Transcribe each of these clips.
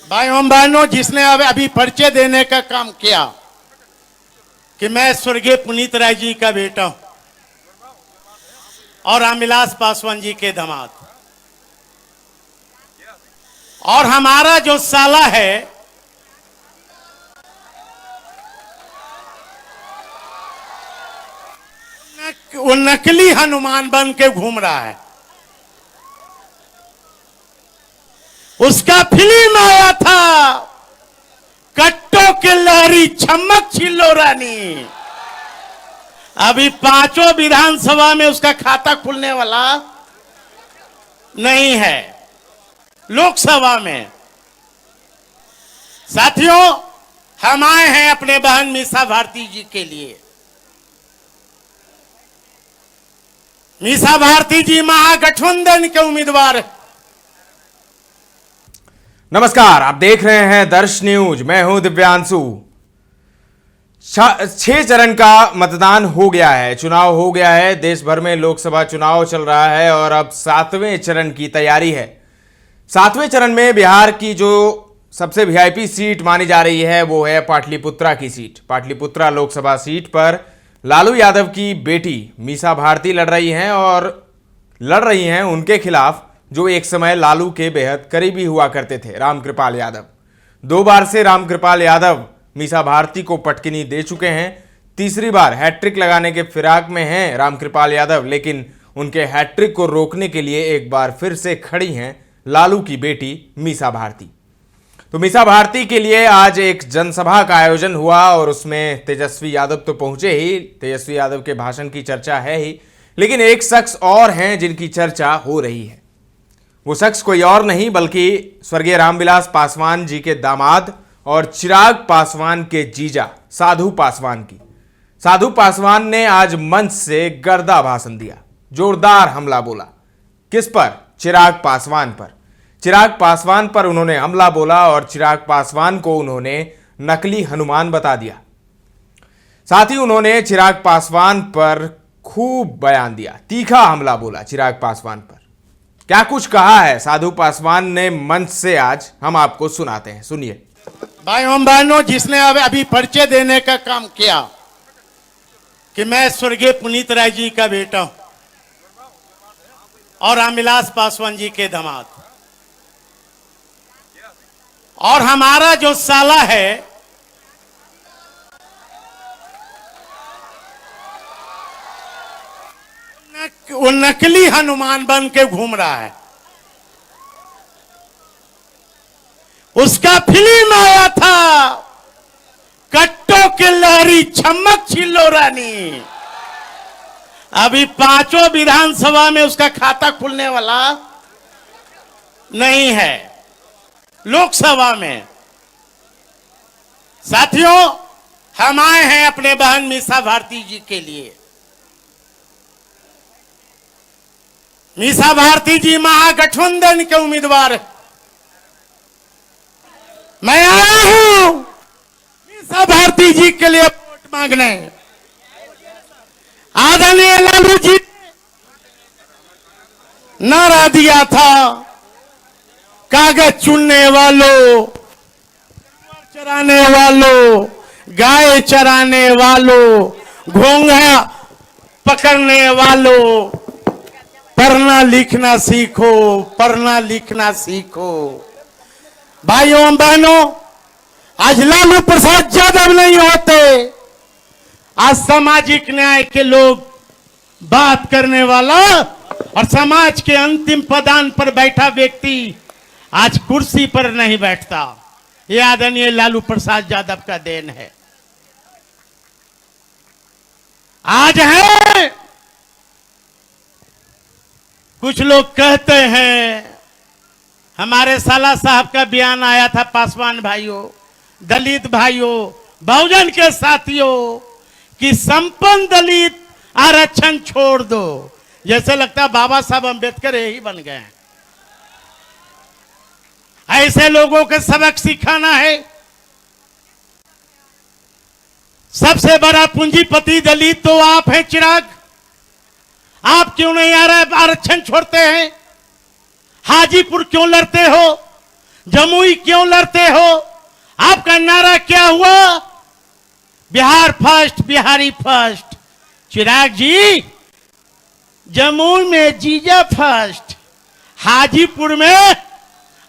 भाइयों बहनों, जिसने अभी परिचय देने का काम किया कि मैं स्वर्गीय पुनीत राय जी का बेटा हूं और रामविलास पासवान जी के दामाद, और हमारा जो साला है वो नकली हनुमान बन के घूम रहा है। उसका फिल्म आया था कट्टों के लहरी छमक छिल्लो रानी। अभी 5 विधानसभा में उसका खाता खुलने वाला नहीं है, लोकसभा में। साथियों, हम आए हैं अपने बहन मीसा भारती जी के लिए। मीसा भारती जी महागठबंधन के उम्मीदवार। नमस्कार, आप देख रहे हैं दर्श न्यूज। मैं हूं दिव्यांशु। 6 चरण का मतदान हो गया है, चुनाव हो गया है। देश भर में लोकसभा चुनाव चल रहा है और अब 7वें चरण की तैयारी है। 7वें चरण में बिहार की जो सबसे वीआईपी सीट मानी जा रही है वो है पाटलिपुत्रा की सीट। पाटलिपुत्रा लोकसभा सीट पर लालू यादव की बेटी मीसा भारती लड़ रही हैं और लड़ रही हैं उनके खिलाफ जो एक समय लालू के बेहद करीबी हुआ करते थे, रामकृपाल यादव। 2 बार से रामकृपाल यादव मीसा भारती को पटकिनी दे चुके हैं। तीसरी बार हैट्रिक लगाने के फिराक में हैं रामकृपाल यादव, लेकिन उनके हैट्रिक को रोकने के लिए एक बार फिर से खड़ी हैं लालू की बेटी मीसा भारती। तो मीसा भारती के लिए आज एक जनसभा का आयोजन हुआ और उसमें तेजस्वी यादव तो पहुंचे ही। तेजस्वी यादव के भाषण की चर्चा है ही, लेकिन एक शख्स और हैं जिनकी चर्चा हो रही है। वो शख्स कोई और नहीं बल्कि स्वर्गीय रामविलास पासवान जी के दामाद और चिराग पासवान के जीजा साधु पासवान की। साधु पासवान ने आज मंच से गर्दा भाषण दिया, जोरदार हमला बोला। किस पर? चिराग पासवान पर। चिराग पासवान पर उन्होंने हमला बोला और चिराग पासवान को उन्होंने नकली हनुमान बता दिया। साथ ही उन्होंने चिराग पासवान पर खूब बयान दिया, तीखा हमला बोला चिराग पासवान पर। क्या कुछ कहा है साधु पासवान ने मंच से, आज हम आपको सुनाते हैं, सुनिए। भाइयों बहनों, जिसने अभी परिचय देने का काम किया कि मैं स्वर्गीय पुनीत राय जी का बेटा हूं और रामविलास पासवान जी के दामाद, और हमारा जो साला है वो नकली हनुमान बन के घूम रहा है। उसका फिल्म आया था कट्टों के लहरी छमक छिल्लो रानी। अभी 5 विधानसभा में उसका खाता खुलने वाला नहीं है, लोकसभा में। साथियों, हम आए हैं अपने बहन मीसा भारती जी के लिए। मीसा भारती जी महागठबंधन के उम्मीदवार। मैं आया हूं मीसा भारती जी के लिए वोट मांगने। आदरणीय लालू जी नारा दिया था, कागज चुनने वालों, चराने वालों, गाय चराने वालों, घोंघा पकड़ने वालों, पढ़ना लिखना सीखो, पढ़ना लिखना सीखो। भाइयों बहनों, आज लालू प्रसाद यादव नहीं होते, आज सामाजिक न्याय के लोग बात करने वाला और समाज के अंतिम पदान पर बैठा व्यक्ति आज कुर्सी पर नहीं बैठता। यह आदरणीय लालू प्रसाद यादव का देन है। आज है, कुछ लोग कहते हैं, हमारे साला साहब का बयान आया था, पासवान भाइयों, दलित भाइयों, बहुजन के साथियों, कि संपन्न दलित आरक्षण छोड़ दो। जैसे लगता है बाबा साहब अंबेडकर यही बन गए हैं। ऐसे लोगों के सबक सिखाना है। सबसे बड़ा पूंजीपति दलित तो आप हैं चिराग। आप क्यों नहीं आ रहे आरक्षण छोड़ते हैं? हाजीपुर क्यों लड़ते हो? जमुई क्यों लड़ते हो? आपका नारा क्या हुआ? Bihar first, Bihari first. चिराग जी, जमुई में जीजा फर्स्ट, हाजीपुर में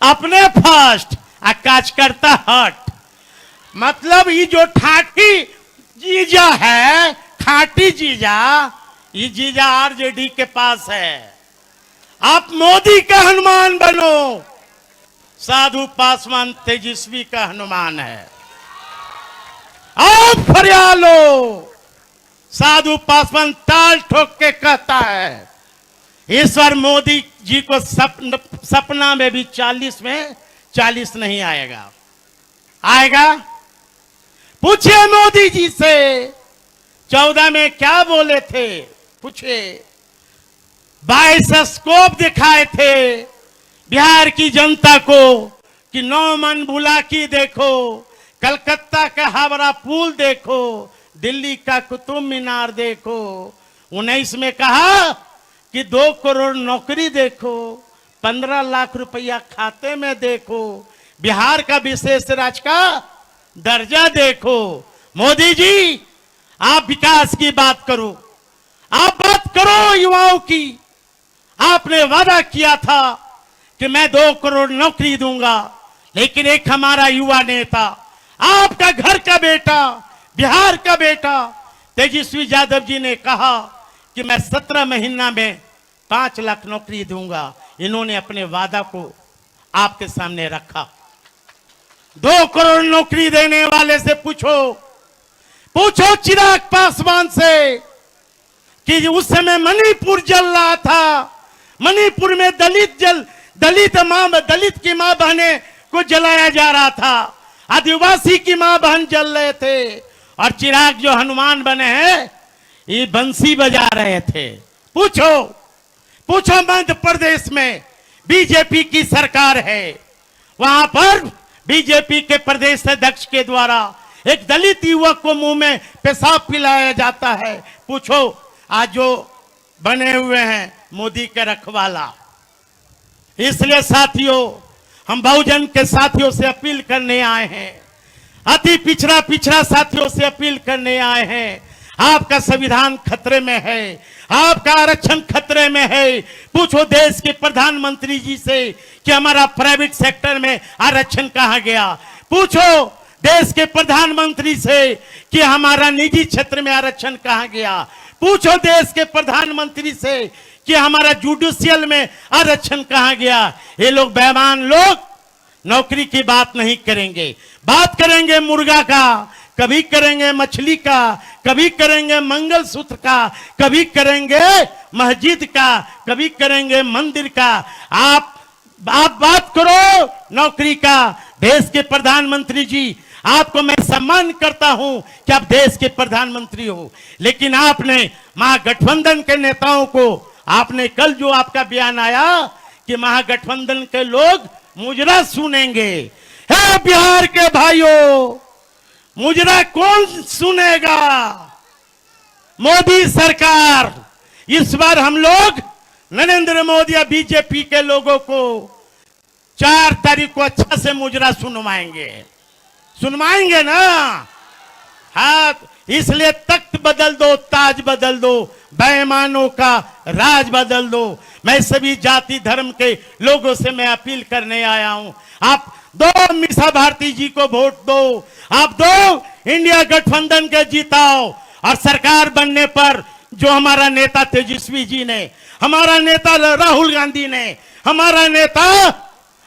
अपने फर्स्ट, कार्यकर्ता हट। मतलब ये जो ठाठी जीजा है, खाटी जीजा, ये जीजा आरजेडी के पास है। आप मोदी का हनुमान बनो, साधु पासवान तेजस्वी का हनुमान है। आप फरियाद लो, साधु पासवान ताल ठोक के कहता है इस बार मोदी जी को सपना में भी 40 में 40 नहीं आएगा। आएगा? पूछिए मोदी जी से 14 में क्या बोले थे, पूछे। बाइस्कोप दिखाए थे बिहार की जनता को कि 9 मन बुलाकी देखो, कलकत्ता का हावड़ा पुल देखो, दिल्ली का कुतुब मीनार देखो। 19 में कहा कि 2 करोड़ नौकरी देखो, 15 लाख रुपया खाते में देखो, बिहार का विशेष राज्य का दर्जा देखो। मोदी जी, आप विकास की बात करो, आप बात करो युवाओं की। आपने वादा किया था कि मैं 2 करोड़ नौकरी दूंगा, लेकिन एक हमारा युवा नेता, आपका घर का बेटा, बिहार का बेटा तेजस्वी यादव जी ने कहा कि मैं 17 महीना में 5 लाख नौकरी दूंगा। इन्होंने अपने वादा को आपके सामने रखा। 2 करोड़ नौकरी देने वाले से पूछो चिराग पासवान से कि उस समय मणिपुर जल रहा था, मणिपुर में दलित की मां बहने को जलाया जा रहा था, आदिवासी की मां बहन जल रहे थे, और चिराग जो हनुमान बने हैं ये बंसी बजा रहे थे। पूछो मध्य प्रदेश में बीजेपी की सरकार है, वहां पर बीजेपी के प्रदेश अध्यक्ष के द्वारा एक दलित युवक को मुंह में पेशाब पिलाया जाता है। पूछो आज जो बने हुए हैं मोदी के रखवाला। इसलिए साथियों, हम बहुजन के साथियों से अपील करने आए हैं, अति पिछड़ा साथियों से अपील करने आए हैं। आपका संविधान खतरे में है, आपका आरक्षण खतरे में है। पूछो देश के प्रधानमंत्री जी से कि हमारा प्राइवेट सेक्टर में आरक्षण कहां गया। पूछो देश के प्रधानमंत्री से कि हमारा निजी क्षेत्र में आरक्षण कहां गया। पूछो देश के प्रधानमंत्री से कि हमारा जुडिशियल में आरक्षण कहां गया। ये लोग बेईमान लोग नौकरी की बात नहीं करेंगे, बात करेंगे मुर्गा का, कभी करेंगे मछली का, कभी करेंगे मंगलसूत्र का, कभी करेंगे मस्जिद का, कभी करेंगे मंदिर का। आप बात करो नौकरी का। देश के प्रधानमंत्री जी, आपको मैं सम्मान करता हूं कि आप देश के प्रधानमंत्री हो, लेकिन आपने महागठबंधन के नेताओं को, आपने कल जो आपका बयान आया कि महागठबंधन के लोग मुजरा सुनेंगे। हे बिहार के भाइयों, मुजरा कौन सुनेगा? मोदी सरकार। इस बार हम लोग नरेंद्र मोदी या बीजेपी के लोगों को 4 तारीख को अच्छा से मुजरा सुनवाएंगे ना। हाँ, इसलिए तख्त बदल दो, ताज बदल दो, बेईमानों का राज बदल दो। मैं सभी जाति धर्म के लोगों से मैं अपील करने आया हूं, आप दो मीसा भारती जी को वोट दो, आप दो इंडिया गठबंधन के जीताओ। और सरकार बनने पर जो हमारा नेता तेजस्वी जी ने, हमारा नेता राहुल गांधी ने, हमारा नेता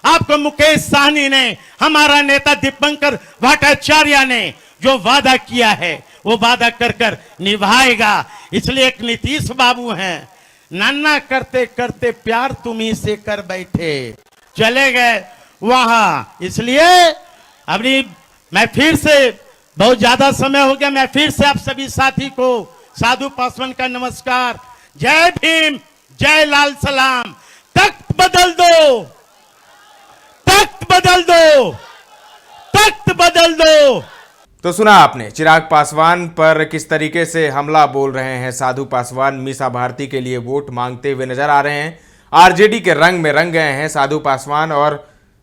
आपको मुकेश सहनी ने, हमारा नेता दीपंकर भट्टाचार्य ने जो वादा किया है वो वादा कर निभाएगा। इसलिए एक नीतीश बाबू हैं, नन्ना करते करते प्यार तुम्ही से कर बैठे, चले गए वहां। इसलिए अभी मैं फिर से, बहुत ज्यादा समय हो गया, मैं फिर से आप सभी साथी को साधु पासवान का नमस्कार। जय भीम, जय लाल सलाम। तख्त बदल दो, तख्त बदल दो, तख्त बदल दो। तो सुना आपने चिराग पासवान पर किस तरीके से हमला बोल रहे हैं साधु पासवान। मीसा भारती के लिए वोट मांगते हुए नजर आ रहे हैं। आरजेडी के रंग में रंग गए हैं साधु पासवान और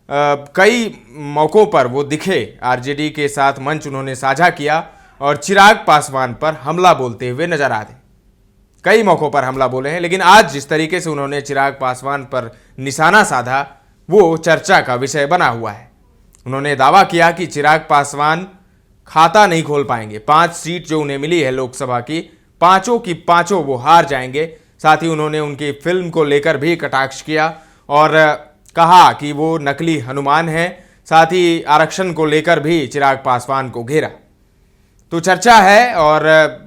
कई मौकों पर वो दिखे, आरजेडी के साथ मंच उन्होंने साझा किया और चिराग पासवान पर हमला बोलते हुए नजर आते। कई मौकों पर हमला बोले हैं, लेकिन आज जिस तरीके से उन्होंने चिराग पासवान पर निशाना साधा वो चर्चा का विषय बना हुआ है। उन्होंने दावा किया कि चिराग पासवान खाता नहीं खोल पाएंगे। 5 सीट जो उन्हें मिली है लोकसभा की, पांचों की पांचों वो हार जाएंगे। साथ ही उन्होंने उनकी फिल्म को लेकर भी कटाक्ष किया और कहा कि वो नकली हनुमान है। साथ ही आरक्षण को लेकर भी चिराग पासवान को घेरा। तो चर्चा है और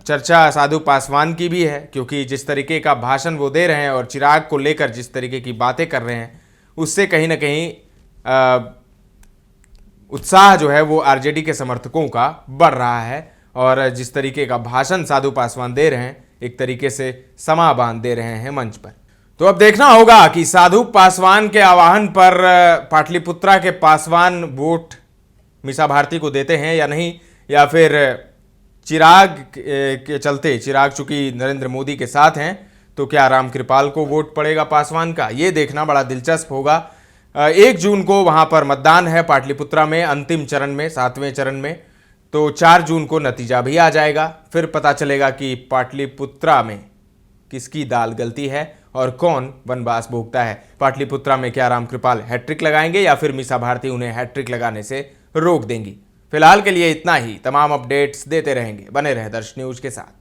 चर्चा साधु पासवान की भी है, क्योंकि जिस तरीके का भाषण वो दे रहे हैं और चिराग को लेकर जिस तरीके की बातें कर रहे हैं, उससे कहीं ना कहीं उत्साह जो है वो आरजेडी के समर्थकों का बढ़ रहा है। और जिस तरीके का भाषण साधु पासवान दे रहे हैं, एक तरीके से समा बांध दे रहे हैं मंच पर। तो अब देखना होगा कि साधु पासवान के आह्वान पर पाटलिपुत्रा के पासवान वोट मीसा भारती को देते हैं या नहीं, या फिर चिराग के चलते, चिराग चूंकि नरेंद्र मोदी के साथ हैं, तो क्या रामकृपाल को वोट पड़ेगा पासवान का, ये देखना बड़ा दिलचस्प होगा। 1 जून को वहां पर मतदान है पाटलिपुत्रा में, अंतिम चरण में, 7वें चरण में। तो 4 जून को नतीजा भी आ जाएगा। फिर पता चलेगा कि पाटलिपुत्रा में किसकी दाल गलती है और कौन वनवास भोगता है। पाटलिपुत्रा में क्या रामकृपाल हैट्रिक लगाएंगे या फिर मीसा भारती उन्हें हैट्रिक लगाने से रोक देंगी। फिलहाल के लिए इतना ही। तमाम अपडेट्स देते रहेंगे, बने रहे दर्श न्यूज के साथ।